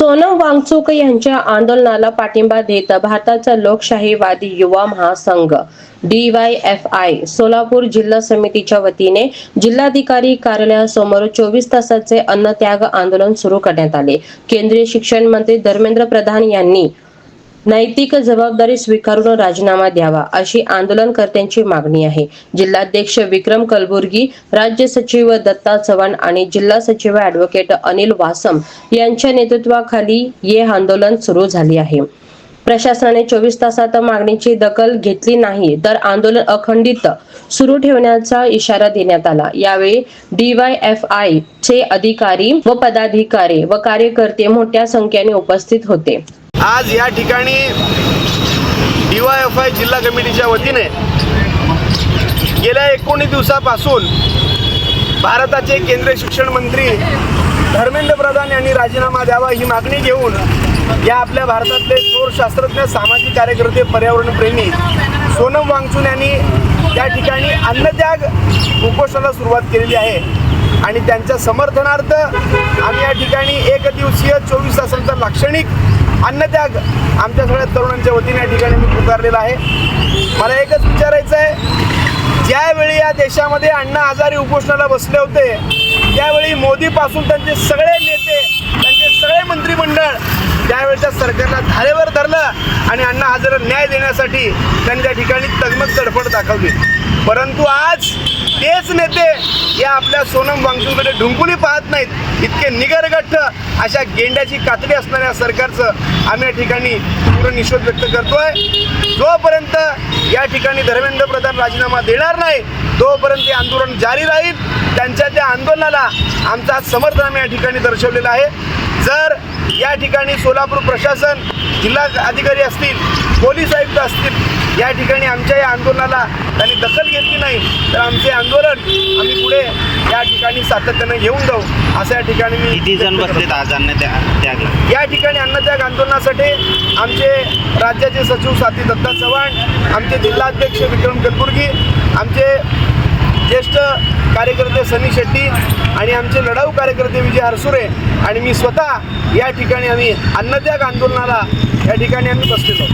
सोनम वांगचुक यांच्या आंदोलनाला पाठिंबा देत भारताचा लोकशाहीवादी युवा महासंघ DYFI सोलापूर जिल्हा समितीच्या वतीने जिल्हाधिकारी कार्यालयासमोर 24 तासाचे अन्नत्याग आंदोलन सुरू करण्यात आले। केंद्रीय शिक्षण मंत्री धर्मेंद्र प्रधान यांनी नैतिक जबाबदारी स्वीकारून राजीनामा द्यावा अशी आंदोलनकर्त्यांची मागणी आहे। जिल्हाध्यक्ष विक्रम कलबुर्गी, राज्य सचिव दत्ता चव्हाण आणि जिल्हा सचिव ॲडव्होकेट अनिल वासम यांच्या नेतृत्वाखाली हे आंदोलन सुरू झाले आहे। प्रशासनाने 24 तासात मागणीची दखल घेतली नाही तर आंदोलन अखंडित सुरू ठेवण्याचा इशारा देण्यात आला। यावेळी DYFI चे अधिकारी व पदाधिकारी व कार्यकर्ते मोठ्या संख्येने उपस्थित होते। आज या ठिकाणी DYFI जिल्हा कमिटीच्या वतीने गेल्या 19 दिवसापासून भारताचे केंद्रीय शिक्षण मंत्री धर्मेंद्र प्रधान यांनी राजीनामा द्यावा ही मागणी घेऊन या आपल्या भारतातले थोर शास्त्रज्ञ, सामाजिक कार्यकर्ते, पर्यावरणप्रेमी सोनम वांगचुक यांनी त्या ठिकाणी अन्नत्याग उपोषणाला सुरुवात केलेली आहे आणि त्यांच्या समर्थनार्थ आम्ही या ठिकाणी एक दिवसीय 24 तासांचा लाक्षणिक अन्नत्याग आमच्या सगळ्या तरुणांच्या वतीने या ठिकाणी मी पुकारलेला आहे। मला एकच विचारायचं आहे, ज्यावेळी या देशामध्ये अण्णा हजारे उपोषणाला बसले होते त्यावेळी मोदीपासून त्यांचे सगळे नेते, त्यांचे सगळे मंत्रिमंडळ त्यावेळेच्या सरकारला धारेवर धरलं आणि अण्णा हजारे न्याय देण्यासाठी त्यांनी त्या ठिकाणी तगमग तडफड दाखवली। परंतु आज तेच नेते या आपल्या सोनम वांगचुककडे ढुंकुली पाहत नाहीत। इतके निगरगठ्ठ अशा गेंड्याची कातडी असणाऱ्या सरकारचं आम्ही या ठिकाणी पूर्ण निषेध व्यक्त करतोय। जोपर्यंत या ठिकाणी धर्मेंद्र प्रधान राजीनामा देणार नाही तोपर्यंत हे आंदोलन जारी राहील। त्यांच्या त्या आंदोलनाला आमचा समर्थन आम्ही या ठिकाणी दर्शवलेलं आहे। जर या ठिकाणी सोलापूर प्रशासन, जिल्हा अधिकारी असतील, पोलीस आयुक्त असतील, या ठिकाणी आमच्या या आंदोलनाला त्यांनी दखल घेतली नाही तर आमचे आंदोलन आम्ही पुढे या ठिकाणी सातत्याने घेऊन जाऊ असं या ठिकाणी मी किती जण बसलेत आज अन्नत्यागला? या ठिकाणी अन्नत्याग आंदोलनासाठी आमचे राज्याचे सचिव साथी दत्ता चव्हाण, आमचे जिल्हाध्यक्ष विक्रम कलबुर्गी, आमचे ज्येष्ठ कार्यकर्ते सनी शेट्टी आणि आमचे लढाऊ कार्यकर्ते विजय हरसुरे आणि मी स्वतः या ठिकाणी आम्ही अन्नत्याग आंदोलनाला या ठिकाणी आम्ही बसलेलो।